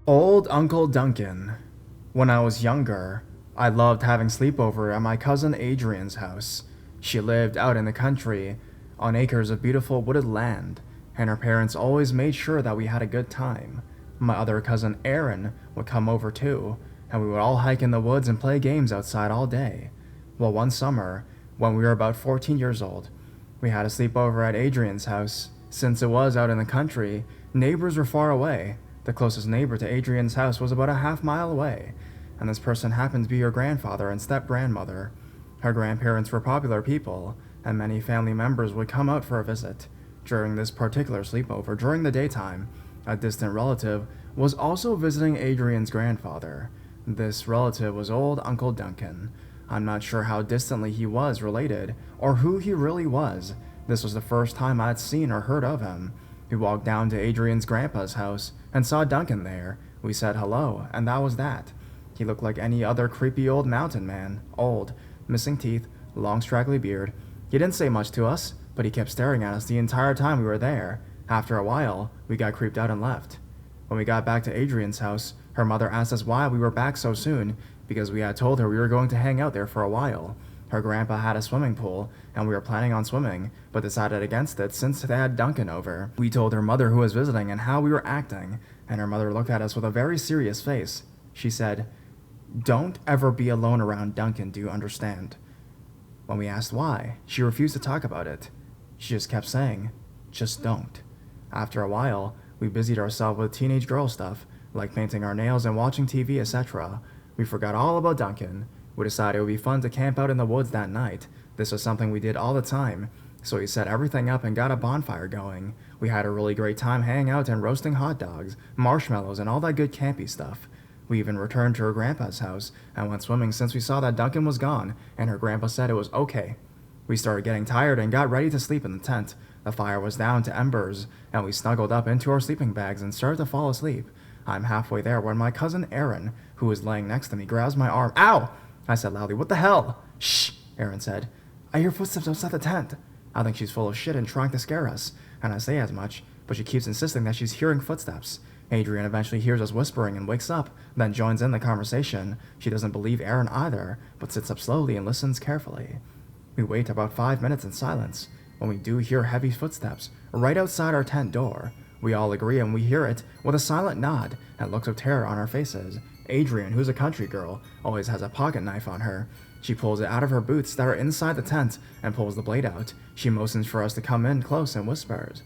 Old Uncle Duncan. When I was younger, I loved having sleepover at my cousin Adrian's house. She lived out in the country, on acres of beautiful wooded land, and her parents always made sure that we had a good time. My other cousin Aaron would come over too, and we would all hike in the woods and play games outside all day. Well, one summer, when we were about 14 years old, we had a sleepover at Adrian's house. Since it was out in the country, neighbors were far away. The closest neighbor to Adrian's house was about a half-mile away, and this person happened to be her grandfather and step-grandmother. Her grandparents were popular people, and many family members would come out for a visit. During this particular sleepover, during the daytime, a distant relative was also visiting Adrian's grandfather. This relative was old Uncle Duncan. I'm not sure how distantly he was related, or who he really was. This was the first time I'd seen or heard of him. We walked down to Adrian's grandpa's house and saw Duncan there. We said hello, and that was that. He looked like any other creepy old mountain man, old, missing teeth, long straggly beard. He didn't say much to us, but he kept staring at us the entire time we were there. After a while, we got creeped out and left. When we got back to Adrian's house, her mother asked us why we were back so soon, because we had told her we were going to hang out there for a while. Her grandpa had a swimming pool, and we were planning on swimming, but decided against it since they had Duncan over. We told her mother who was visiting and how we were acting, and her mother looked at us with a very serious face. She said, "Don't ever be alone around Duncan, do you understand?" When we asked why, she refused to talk about it. She just kept saying, "Just don't." After a while, we busied ourselves with teenage girl stuff, like painting our nails and watching TV, etc. We forgot all about Duncan. We decided it would be fun to camp out in the woods that night. This was something we did all the time, so we set everything up and got a bonfire going. We had a really great time hanging out and roasting hot dogs, marshmallows, and all that good campy stuff. We even returned to her grandpa's house and went swimming since we saw that Duncan was gone, and her grandpa said it was okay. We started getting tired and got ready to sleep in the tent. The fire was down to embers, and we snuggled up into our sleeping bags and started to fall asleep. I'm halfway there when my cousin Aaron, who was laying next to me, grabs my arm. "Ow!" I said loudly. "What the hell?" "Shh," Aaron said. "I hear footsteps outside the tent." I think she's full of shit and trying to scare us, and I say as much, but she keeps insisting that she's hearing footsteps. Adrian eventually hears us whispering and wakes up, then joins in the conversation. She doesn't believe Aaron either, but sits up slowly and listens carefully. We wait about 5 minutes in silence, when we do hear heavy footsteps right outside our tent door. We all agree and we hear it with a silent nod and looks of terror on our faces. Adrian, who's a country girl, always has a pocket knife on her. She pulls it out of her boots that are inside the tent and pulls the blade out. She motions for us to come in close and whispers.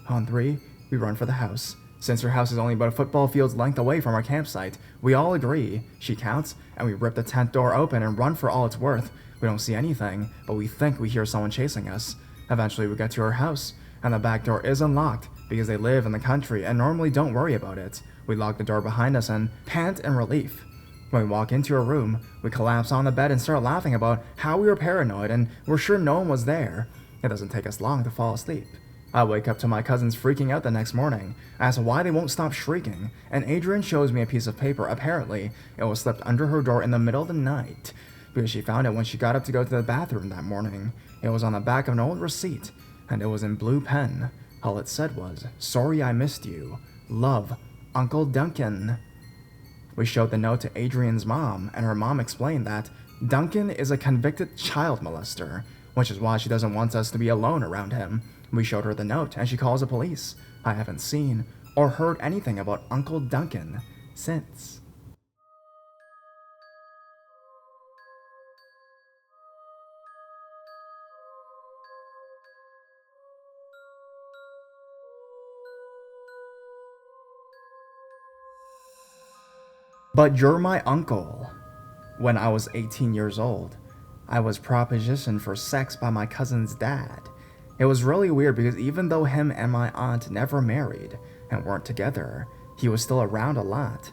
On three, we run for the house. Since her house is only about a football field's length away from our campsite, we all agree. She counts, and we rip the tent door open and run for all it's worth. We don't see anything, but we think we hear someone chasing us. Eventually we get to her house, and the back door is unlocked because they live in the country and normally don't worry about it. We lock the door behind us and pant in relief. When we walk into her room, we collapse on the bed and start laughing about how we were paranoid and we're sure no one was there. It doesn't take us long to fall asleep. I wake up to my cousins freaking out the next morning, ask why they won't stop shrieking, and Adrian shows me a piece of paper. Apparently, it was slipped under her door in the middle of the night, because she found it when she got up to go to the bathroom that morning. It was on the back of an old receipt, and it was in blue pen. All it said was, "Sorry I missed you. Love, Uncle Duncan." We showed the note to Adrian's mom, and her mom explained that Duncan is a convicted child molester, which is why she doesn't want us to be alone around him. We showed her the note, and she calls the police. I haven't seen or heard anything about Uncle Duncan since. But you're my uncle. When I was 18 years old, I was propositioned for sex by my cousin's dad. It was really weird because even though him and my aunt never married and weren't together, he was still around a lot.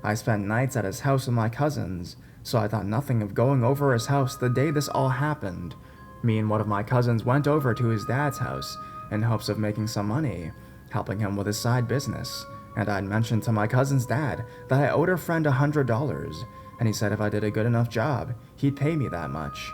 I spent nights at his house with my cousins, so I thought nothing of going over his house the day this all happened. Me and one of my cousins went over to his dad's house in hopes of making some money, helping him with his side business, and I'd mentioned to my cousin's dad that I owed a friend $100, and he said if I did a good enough job, he'd pay me that much.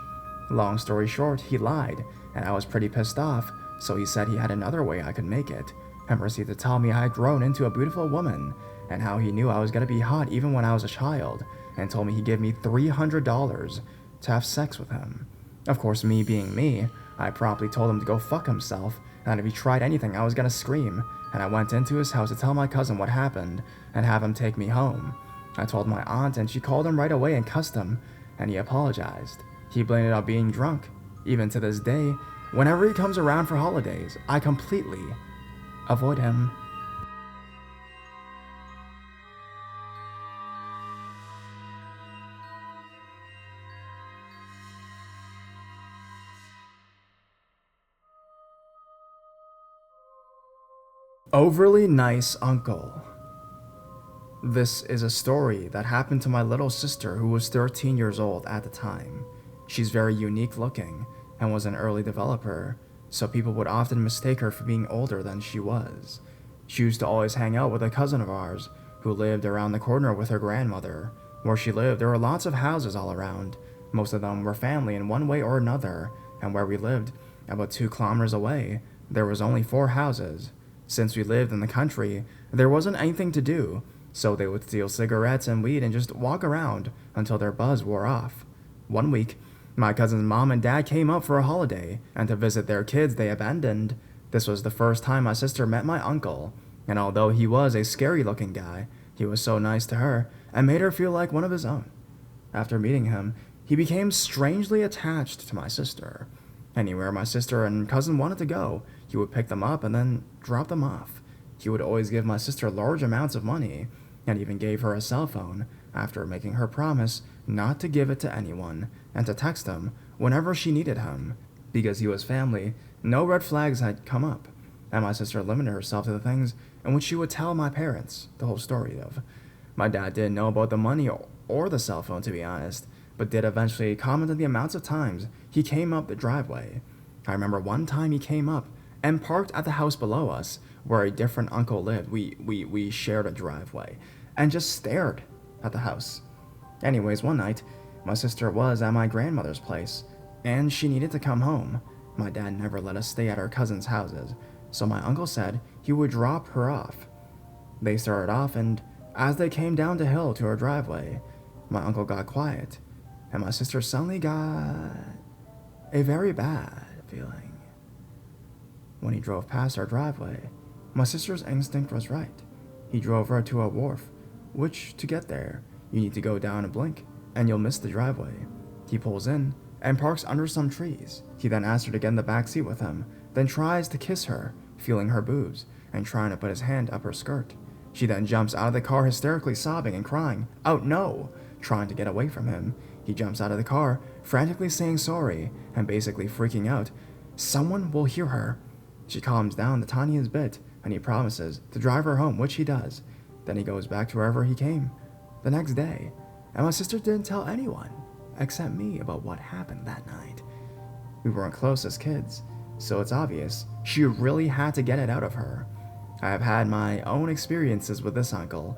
Long story short, he lied, and I was pretty pissed off, so he said he had another way I could make it, and proceeded to tell me I had grown into a beautiful woman, and how he knew I was gonna be hot even when I was a child, and told me he'd give me $300 to have sex with him. Of course, me being me, I promptly told him to go fuck himself, and if he tried anything, I was gonna scream, and I went into his house to tell my cousin what happened and have him take me home. I told my aunt, and she called him right away and cussed him, and he apologized. He blamed it on being drunk. Even to this day, whenever he comes around for holidays, I completely avoid him. Overly nice uncle. This is a story that happened to my little sister who was 13 years old at the time. She's very unique looking and was an early developer, so people would often mistake her for being older than she was. She used to always hang out with a cousin of ours who lived around the corner with her grandmother. Where she lived, there were lots of houses all around. Most of them were family in one way or another, and where we lived, about 2 kilometers away, there was only 4 houses. Since we lived in the country, there wasn't anything to do, so they would steal cigarettes and weed and just walk around until their buzz wore off. One week, my cousin's mom and dad came up for a holiday, and to visit their kids they abandoned. This was the first time my sister met my uncle, and although he was a scary-looking guy, he was so nice to her and made her feel like one of his own. After meeting him, he became strangely attached to my sister. Anywhere my sister and cousin wanted to go, he would pick them up and then drop them off. He would always give my sister large amounts of money, and even gave her a cell phone after making her promise not to give it to anyone and to text him whenever she needed him. Because he was family, no red flags had come up, and my sister limited herself to the things in which she would tell my parents the whole story of. My dad didn't know about the money or the cell phone, to be honest, but did eventually comment on the amounts of times he came up the driveway. I remember one time he came up and parked at the house below us, where a different uncle lived. We shared a driveway, and just stared at the house. Anyways, one night, my sister was at my grandmother's place, and she needed to come home. My dad never let us stay at our cousins' houses, so my uncle said he would drop her off. They started off, and as they came down the hill to her driveway, my uncle got quiet, and my sister suddenly got a very bad feeling. When he drove past our driveway, my sister's instinct was right. He drove her to a wharf, which, to get there, you need to go down a blink, and you'll miss the driveway. He pulls in, and parks under some trees. He then asks her to get in the back seat with him, then tries to kiss her, feeling her boobs, and trying to put his hand up her skirt. She then jumps out of the car hysterically sobbing and crying, "Out no!" trying to get away from him. He jumps out of the car, frantically saying sorry, and basically freaking out. Someone will hear her. She calms down the tiniest bit, and he promises to drive her home, which he does. Then he goes back to wherever he came the next day, and my sister didn't tell anyone, except me, about what happened that night. We weren't close as kids, so it's obvious she really had to get it out of her. I have had my own experiences with this uncle,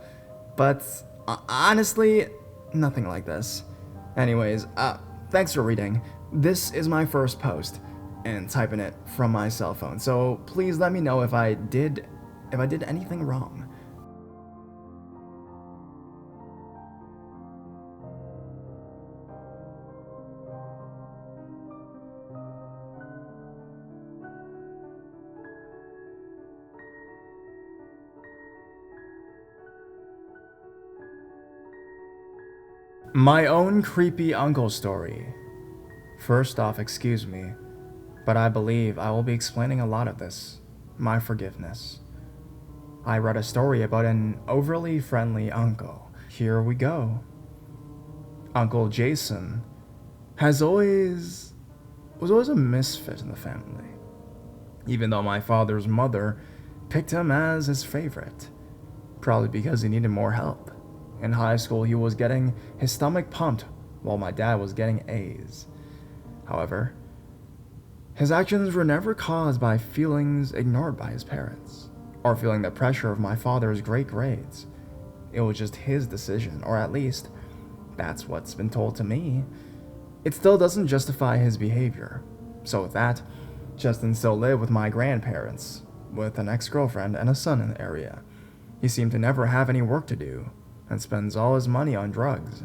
but honestly, nothing like this. Anyways, thanks for reading. This is my first post, and typing it from my cell phone, so please let me know if I did anything wrong. My own creepy uncle story. First off, excuse me, but I believe I will be explaining a lot of this. My forgiveness. I read a story about an overly friendly uncle. Here we go. Uncle Jason was always a misfit in the family, even though my father's mother picked him as his favorite, probably because he needed more help. In high school, he was getting his stomach pumped while my dad was getting A's. However, his actions were never caused by feelings ignored by his parents, or feeling the pressure of my father's great grades. It was just his decision, or at least, that's what's been told to me. It still doesn't justify his behavior. So with that, Justin still lived with my grandparents, with an ex-girlfriend and a son in the area. He seemed to never have any work to do, and spends all his money on drugs.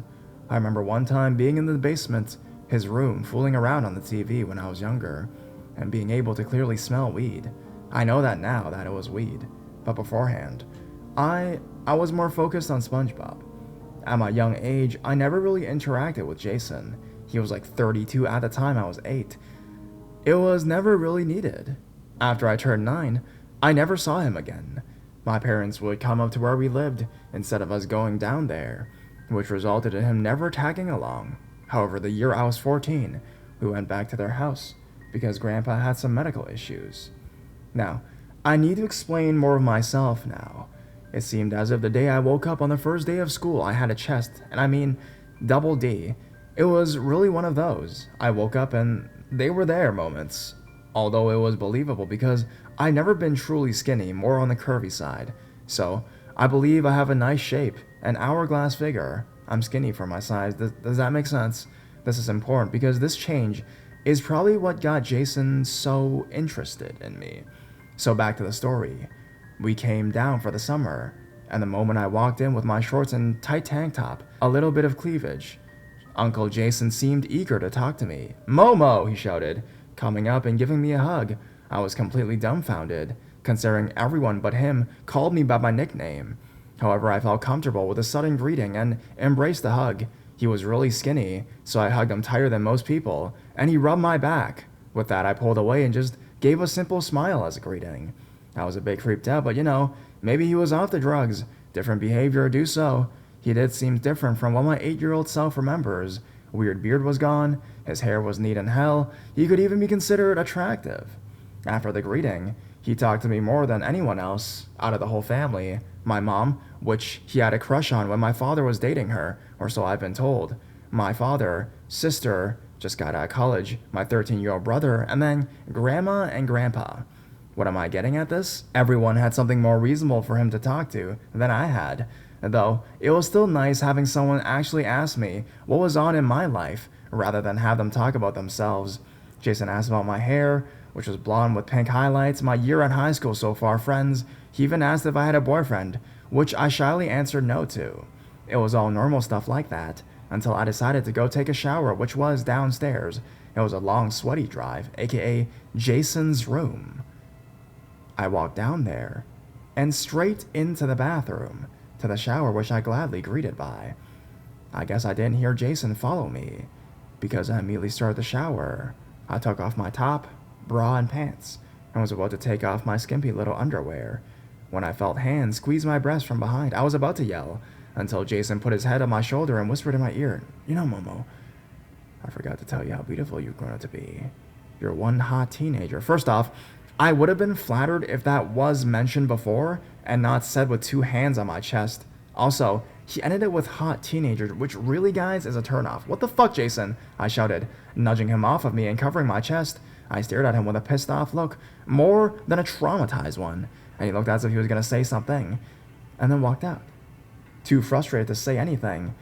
I remember one time being in the basement, his room, fooling around on the TV when I was younger, and being able to clearly smell weed. I know that now that it was weed, but beforehand, I was more focused on SpongeBob. At my young age, I never really interacted with Jason. He was like 32 at the time I was 8. It was never really needed. After I turned 9, I never saw him again. My parents would come up to where we lived instead of us going down there, which resulted in him never tagging along. However, the year I was 14, we went back to their house because Grandpa had some medical issues. Now, I need to explain more of myself now. It seemed as if the day I woke up on the first day of school I had a chest, and I mean double D. It was really one of those. I woke up and they were there moments. Although it was believable because I'd never been truly skinny, more on the curvy side. So, I believe I have a nice shape, an hourglass figure. I'm skinny for my size. Does that make sense? This is important because this change is probably what got Jason so interested in me. So back to the story. We came down for the summer, and the moment I walked in with my shorts and tight tank top, a little bit of cleavage, Uncle Jason seemed eager to talk to me. "Momo!" he shouted, coming up and giving me a hug. I was completely dumbfounded, considering everyone but him called me by my nickname. However, I felt comfortable with the sudden greeting and embraced the hug. He was really skinny, so I hugged him tighter than most people, and he rubbed my back. With that, I pulled away and just gave a simple smile as a greeting. I was a bit creeped out, but maybe he was off the drugs. Different behavior, do so. He did seem different from what my 8-year-old self remembers. Weird beard was gone, his hair was neat in hell, he could even be considered attractive. After the greeting, he talked to me more than anyone else out of the whole family. My mom, which he had a crush on when my father was dating her, or so I've been told. My father, sister, just got out of college, my 13-year-old brother, and then grandma and grandpa. What am I getting at this? Everyone had something more reasonable for him to talk to than I had. Though, it was still nice having someone actually ask me what was on in my life, rather than have them talk about themselves. Jason asked about my hair, which was blonde with pink highlights, my year at high school so far, friends. He even asked if I had a boyfriend, which I shyly answered no to. It was all normal stuff like that, until I decided to go take a shower, which was downstairs. It was a long, sweaty drive, aka Jason's room. I walked down there, and straight into the bathroom, to the shower, which I gladly greeted by. I guess I didn't hear Jason follow me, because I immediately started the shower. I took off my top, bra, and pants, and was about to take off my skimpy little underwear, when I felt hands squeeze my breast from behind. I was about to yell, until Jason put his head on my shoulder and whispered in my ear, Momo, I forgot to tell you how beautiful you've grown up to be. You're one hot teenager." First off, I would have been flattered if that was mentioned before and not said with 2 hands on my chest. Also, he ended it with hot teenager, which really, guys, is a turnoff. "What the fuck, Jason?" I shouted, nudging him off of me and covering my chest. I stared at him with a pissed off look, more than a traumatized one, and he looked as if he was going to say something, and then walked out. Too frustrated to say anything,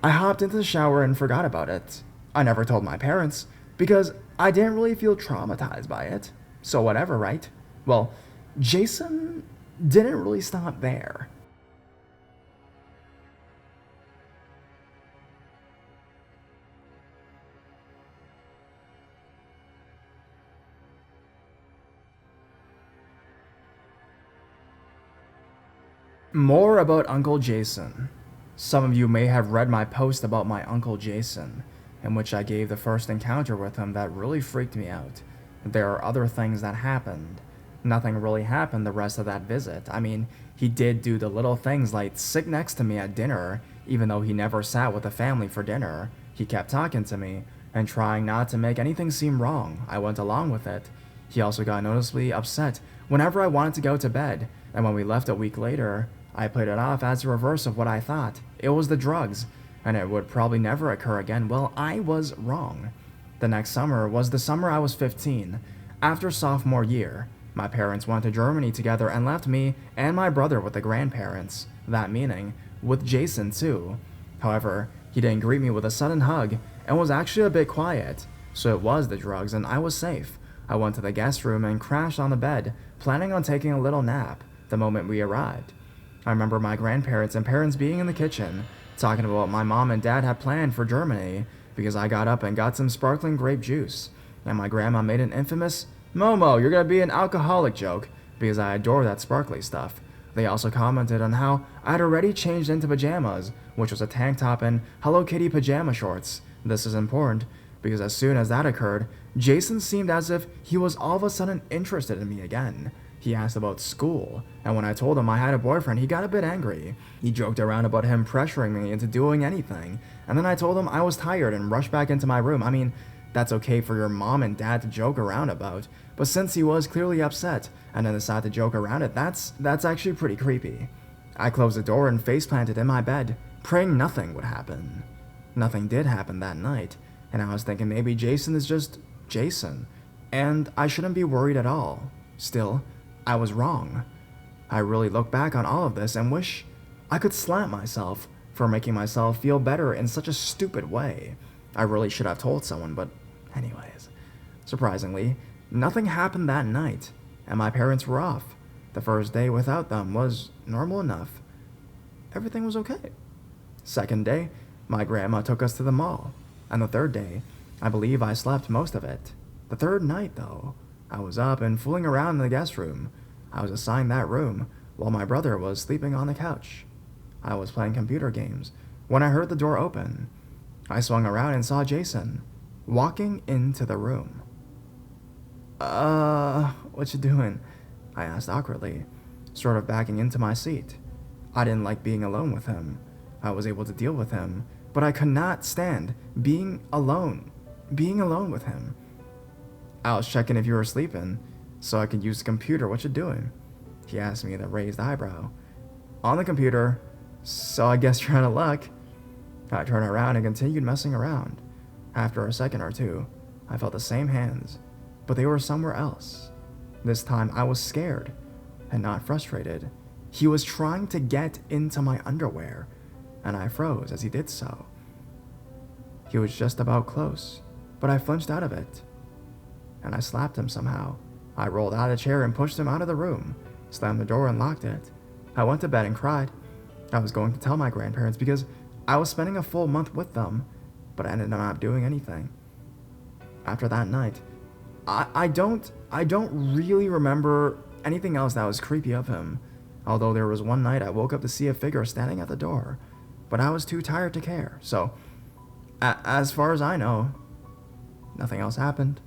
I hopped into the shower and forgot about it. I never told my parents, because I didn't really feel traumatized by it. So whatever, right? Well, Jason didn't really stop there. More about Uncle Jason. Some of you may have read my post about my Uncle Jason, in which I gave the first encounter with him that really freaked me out. There are other things that happened. Nothing really happened the rest of that visit. I mean, he did do the little things like sit next to me at dinner, even though he never sat with the family for dinner. He kept talking to me, and trying not to make anything seem wrong. I went along with it. He also got noticeably upset whenever I wanted to go to bed, and when we left a week later, I played it off as the reverse of what I thought. It was the drugs, and it would probably never occur again. Well, I was wrong. The next summer was the summer I was 15. After sophomore year, my parents went to Germany together and left me and my brother with the grandparents. That meaning, with Jason too. However, he didn't greet me with a sudden hug and was actually a bit quiet. So it was the drugs and I was safe. I went to the guest room and crashed on the bed, planning on taking a little nap the moment we arrived. I remember my grandparents and parents being in the kitchen, talking about what my mom and dad had planned for Germany, because I got up and got some sparkling grape juice, and my grandma made an infamous, "Momo, you're gonna be an alcoholic" joke, because I adore that sparkly stuff. They also commented on how I had already changed into pajamas, which was a tank top and Hello Kitty pajama shorts. This is important, because as soon as that occurred, Jason seemed as if he was all of a sudden interested in me again. He asked about school, and when I told him I had a boyfriend, he got a bit angry. He joked around about him pressuring me into doing anything, and then I told him I was tired and rushed back into my room. I mean, that's okay for your mom and dad to joke around about, but since he was clearly upset and then decided to joke around it, that's actually pretty creepy. I closed the door and faceplanted in my bed, praying nothing would happen. Nothing did happen that night, and I was thinking maybe Jason is just Jason, and I shouldn't be worried at all. Still, I was wrong. I really look back on all of this and wish I could slap myself for making myself feel better in such a stupid way. I really should have told someone, but anyways. Surprisingly, nothing happened that night, and my parents were off. The first day without them was normal enough. Everything was okay. Second day, my grandma took us to the mall, and the third day, I believe I slept most of it. The third night, though, I was up and fooling around in the guest room. I was assigned that room, while my brother was sleeping on the couch. I was playing computer games when I heard the door open. I swung around and saw Jason walking into the room. What you doing?" I asked awkwardly, sort of backing into my seat. I didn't like being alone with him. I was able to deal with him, but I could not stand being alone with him. "I was checking if you were sleeping, so I could use the computer. What you doing?" he asked me with a raised eyebrow. "On the computer, so I guess you're out of luck." I turned around and continued messing around. After a second or two, I felt the same hands, but they were somewhere else. This time I was scared and not frustrated. He was trying to get into my underwear, and I froze as he did so. He was just about close, but I flinched out of it, and I slapped him somehow. I rolled out of the chair and pushed him out of the room, slammed the door and locked it. I went to bed and cried. I was going to tell my grandparents because I was spending a full month with them, but I ended up not doing anything. After that night, I don't really remember anything else that was creepy of him, although there was one night I woke up to see a figure standing at the door, but I was too tired to care, so as far as I know, nothing else happened.